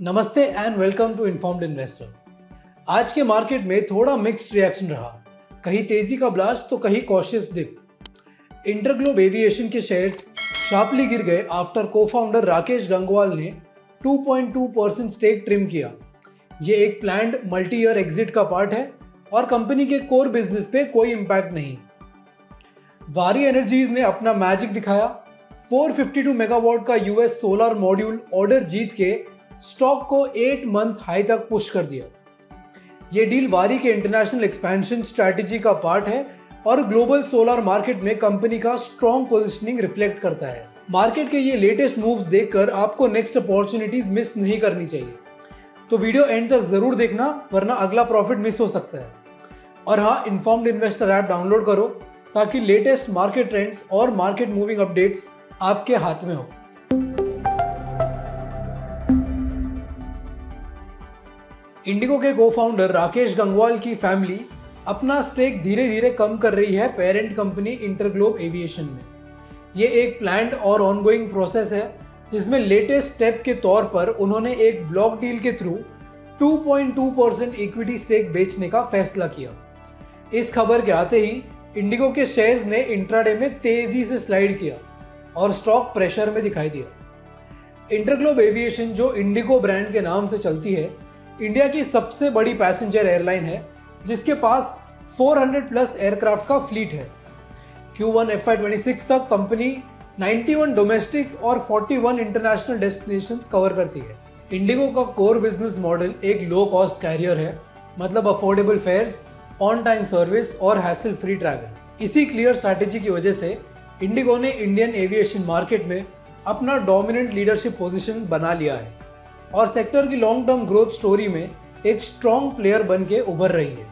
नमस्ते and welcome to informed investor. आज के मार्केट में थोड़ा मिक्स्ड रिएक्शन रहा, कहीं तेजी का ब्लास्ट तो कहीं कॉशियस डिप। इंटरग्लोब एविएशन के शेयर्स शार्पली गिर गए आफ्टर को-फाउंडर राकेश गंगवाल ने 2.2% स्टेक ट्रिम किया। ये एक प्लान्ड मल्टी ईयर एग्जिट का पार्ट है और कंपनी के कोर बिजनेस पे कोई इम्पैक्ट नहीं। वारी एनर्जीज ने अपना मैजिक दिखाया। 452 मेगावाट का यूएस सोलर मॉड्यूल ऑर्डर जीत के स्टॉक को 8 मंथ हाई तक पुश कर दिया। ये डील वारी के इंटरनेशनल एक्सपेंशन स्ट्रैटेजी का पार्ट है और ग्लोबल सोलर मार्केट में कंपनी का स्ट्रॉन्ग पोजीशनिंग रिफ्लेक्ट करता है। मार्केट के ये लेटेस्ट मूव्स देखकर आपको नेक्स्ट अपॉर्चुनिटीज मिस नहीं करनी चाहिए, तो वीडियो एंड तक जरूर देखना, वरना अगला प्रॉफिट मिस हो सकता है। और हाँ, इन्फॉर्म्ड इन्वेस्टर ऐप डाउनलोड करो ताकि लेटेस्ट मार्केट ट्रेंड्स और मार्केट मूविंग अपडेट्स आपके हाथ में हो। इंडिगो के को-फाउंडर राकेश गंगवाल की फैमिली अपना स्टेक धीरे धीरे कम कर रही है पेरेंट कंपनी इंटरग्लोब एविएशन में। ये एक प्लान्ड और ऑनगोइंग प्रोसेस है जिसमें लेटेस्ट स्टेप के तौर पर उन्होंने एक ब्लॉक डील के थ्रू 2.2% इक्विटी स्टेक बेचने का फैसला किया। इस खबर के आते ही इंडिगो के शेयर्स ने इंट्राडे में तेजी से स्लाइड किया और स्टॉक प्रेशर में दिखाई दिया। इंटरग्लोब एविएशन, जो इंडिगो ब्रांड के नाम से चलती है, इंडिया की सबसे बड़ी पैसेंजर एयरलाइन है जिसके पास 400 प्लस एयरक्राफ्ट का फ्लीट है। Q1 FY26 तक कंपनी 91 डोमेस्टिक और 41 इंटरनेशनल डेस्टिनेशंस कवर करती है। इंडिगो का कोर बिजनेस मॉडल एक लो कॉस्ट कैरियर है, मतलब affordable fares, on time service और हैसल फ्री ट्रैवल। इसी क्लियर स्ट्रैटेजी की वजह से इंडिगो ने इंडियन एविएशन मार्केट में अपना डोमिनेंट लीडरशिप पोजीशन बना लिया है और सेक्टर की लॉन्ग टर्म ग्रोथ स्टोरी में एक स्ट्रॉन्ग प्लेयर बन के उभर रही है।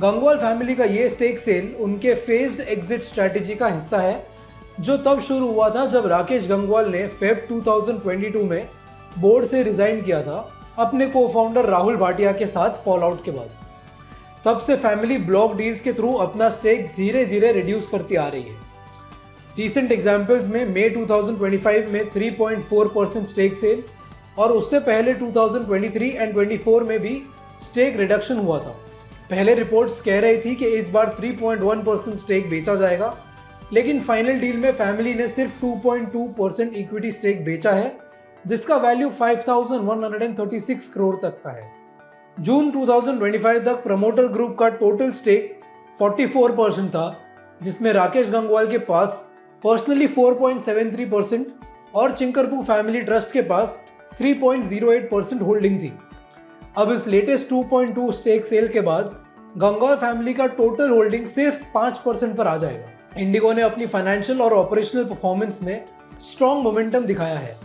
गंगवाल फैमिली का ये स्टेक सेल उनके फेज्ड एग्जिट स्ट्रैटेजी का हिस्सा है, जो तब शुरू हुआ था जब राकेश गंगवाल ने फेब 2022 में बोर्ड से रिजाइन किया था अपने को-फाउंडर राहुल भाटिया के साथ फॉल आउट के बाद। तब से फैमिली ब्लॉक डील्स के थ्रू अपना स्टेक धीरे धीरे रिड्यूस करती आ रही है। रिसेंट एग्जाम्पल्स में मई 2025 में 3.4% स्टेक सेल और उससे पहले 2023 एंड 24 में भी स्टेक रिडक्शन हुआ था। पहले रिपोर्ट्स कह रही थी कि इस बार 3.1% स्टेक बेचा जाएगा, लेकिन फाइनल डील में फैमिली ने सिर्फ 2.2% इक्विटी स्टेक बेचा है, जिसका वैल्यू 5,136 करोड़ तक का है। जून 2025 तक प्रमोटर ग्रुप का टोटल स्टेक 44% था, जिसमें राकेश गंगवाल के पास पर्सनली 4.73% और चिंकरपू फैमिली ट्रस्ट के पास 3.08% होल्डिंग थी। अब इस लेटेस्ट 2.2 स्टेक सेल के बाद गंगवाल फैमिली का टोटल होल्डिंग सिर्फ 5% पर आ जाएगा। इंडिगो ने अपनी फाइनेंशियल और ऑपरेशनल परफॉर्मेंस में स्ट्रॉन्ग मोमेंटम दिखाया है।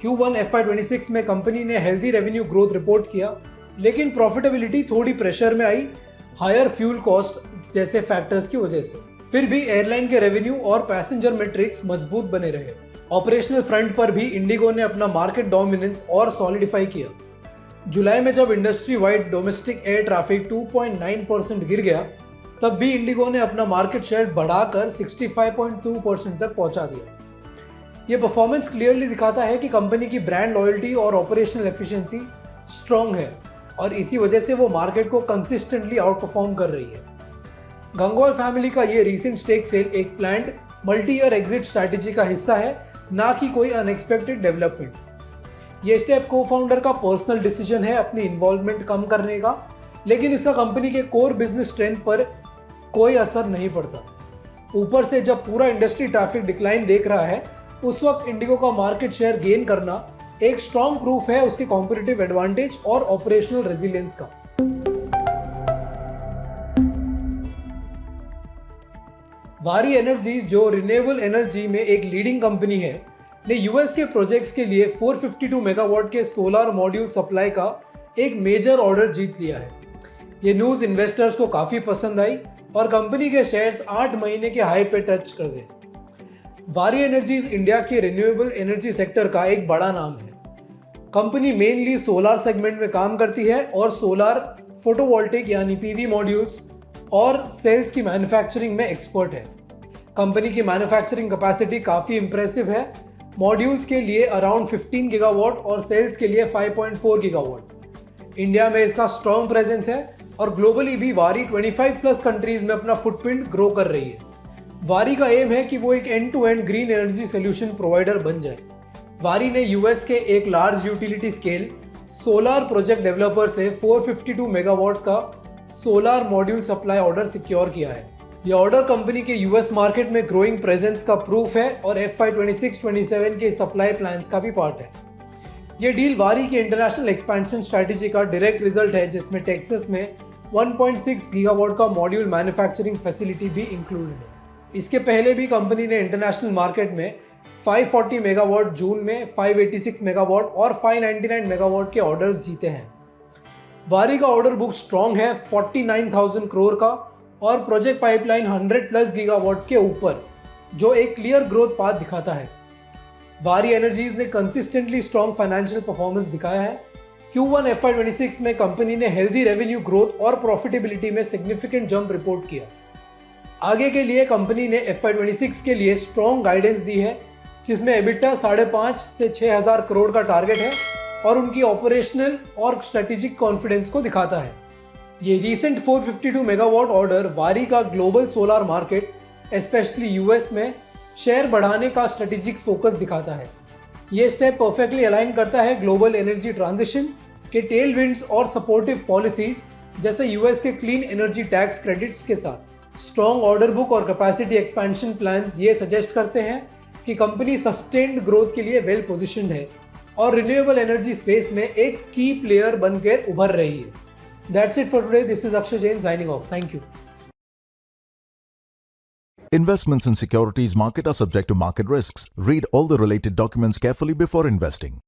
Q1 FY26 में कंपनी ने हेल्दी रेवेन्यू ग्रोथ रिपोर्ट किया, लेकिन प्रॉफिटेबिलिटी थोड़ी प्रेशर में आई, हायर फ्यूल कॉस्ट जैसे फैक्टर्स की वजह से। फिर भी एयरलाइन के रेवेन्यू और पैसेंजर मैट्रिक्स मजबूत बने रहे। ऑपरेशनल फ्रंट पर भी इंडिगो ने अपना मार्केट डोमिनेंस और सॉलिडिफाई किया। जुलाई में जब industry wide domestic air traffic 2.9% गिर गया, तब भी इंडिगो ने अपना मार्केट शेयर बढ़ाकर 65.2% तक पहुंचा दिया। यह परफॉर्मेंस क्लियरली दिखाता है कि कंपनी की ब्रांड लॉयल्टी और ऑपरेशनल एफिशिएंसी स्ट्रॉन्ग है और इसी वजह से वो मार्केट को कंसिस्टेंटली आउट परफॉर्म कर रही है। गंगवाल फैमिली का ये रिसेंट स्टेक सेल एक planned multi year exit strategy का हिस्सा है, ना कि कोई अनएक्सपेक्टेड डेवलपमेंट। ये स्टेप को-फाउंडर का पर्सनल डिसीजन है अपनी इन्वॉल्वमेंट कम करने का, लेकिन इसका कंपनी के कोर बिजनेस स्ट्रेंथ पर कोई असर नहीं पड़ता। ऊपर से जब पूरा इंडस्ट्री ट्रैफिक डिक्लाइन देख रहा है, उस वक्त इंडिगो का मार्केट शेयर गेन करना एक स्ट्रॉन्ग प्रूफ है उसके कॉम्पिटिटिव एडवांटेज और ऑपरेशनल रेजिलियंस का। वारी एनर्जीज, जो रिन्यूएबल एनर्जी में एक लीडिंग कंपनी है, ने यूएस के प्रोजेक्ट्स के लिए 452 मेगावाट के सोलर मॉड्यूल सप्लाई का एक मेजर ऑर्डर जीत लिया है। ये न्यूज़ इन्वेस्टर्स को काफ़ी पसंद आई और कंपनी के शेयर्स 8 महीने के हाई पे टच कर गए। वारी एनर्जीज इंडिया के रिन्यूएबल एनर्जी सेक्टर का एक बड़ा नाम है। कंपनी मेनली सोलर सेगमेंट में काम करती है और सोलर फोटोवोल्टिक यानी पीवी मॉड्यूल्स और सेल्स की मैन्युफैक्चरिंग में एक्सपर्ट है। कंपनी की मैन्युफैक्चरिंग कैपेसिटी काफ़ी इंप्रेसिव है मॉड्यूल्स के लिए अराउंड 15 गीगावाट और सेल्स के लिए 5.4 गीगावाट। इंडिया में इसका स्ट्रॉन्ग प्रेजेंस है और ग्लोबली भी वारी 25 प्लस कंट्रीज में अपना फुटप्रिंट ग्रो कर रही है। वारी का एम है कि वो एक end to end green energy solution provider बन जाए। वारी ने यूएस के एक large utility scale solar project developer से 452 मेगावाट का solar module supply order secure किया है। यह ऑर्डर कंपनी के यूएस मार्केट में ग्रोइंग प्रेजेंस का प्रूफ है और FY 26-27 के सप्लाई प्लान्स का भी पार्ट है। यह डील वारी की इंटरनेशनल एक्सपेंशन स्ट्रैटेजी का डायरेक्ट रिजल्ट है, जिसमें टेक्सास में 1.6 गीगावाट का मॉड्यूल मैन्युफैक्चरिंग फैसिलिटी भी इंक्लूडेड है। इसके पहले भी कंपनी ने इंटरनेशनल मार्केट में 540 मेगावाट जून में, 586 मेगावाट और 599 मेगावाट के ऑर्डर्स जीते हैं। वारी का ऑर्डर बुक स्ट्रॉन्ग है 49,000 करोड़ का और प्रोजेक्ट पाइपलाइन 100 प्लस गीगावाट के ऊपर, जो एक क्लियर ग्रोथ पाथ दिखाता है। वारी एनर्जीज ने कंसिस्टेंटली स्ट्रॉन्ग फाइनेंशियल परफॉर्मेंस दिखाया है। Q1 FY 26 में कंपनी ने हेल्दी रेवेन्यू ग्रोथ और प्रॉफिटेबिलिटी में सिग्निफिकेंट जंप रिपोर्ट किया। आगे के लिए कंपनी ने FY 26 के लिए स्ट्रॉन्ग गाइडेंस दी है, जिसमें EBITDA 5,500 से 6,000 करोड़ का टारगेट है और उनकी ऑपरेशनल और स्ट्रेटेजिक कॉन्फिडेंस को दिखाता है। ये रीसेंट 452 मेगावाट ऑर्डर वारी का global solar market, specially US में शेयर बढ़ाने का स्ट्रेटेजिक फोकस दिखाता है। ये स्टेप परफेक्टली अलाइन करता है ग्लोबल एनर्जी ट्रांजिशन के टेल विंड्स और सपोर्टिव पॉलिसीज जैसे यूएस के क्लीन एनर्जी टैक्स क्रेडिट्स के साथ। स्ट्रॉन्ग ऑर्डर बुक और कैपेसिटी एक्सपेंशन प्लान्स ये सजेस्ट करते हैं कि कंपनी सस्टेन्ड ग्रोथ के लिए वेल पोजिशन्ड है और रिन्यूएबल एनर्जी स्पेस में एक की प्लेयर बनकर उभर रही है। That's it for today. This is Akshay Jain signing off. Thank you. Investments in securities market are subject to market risks. Read all the related documents carefully before investing.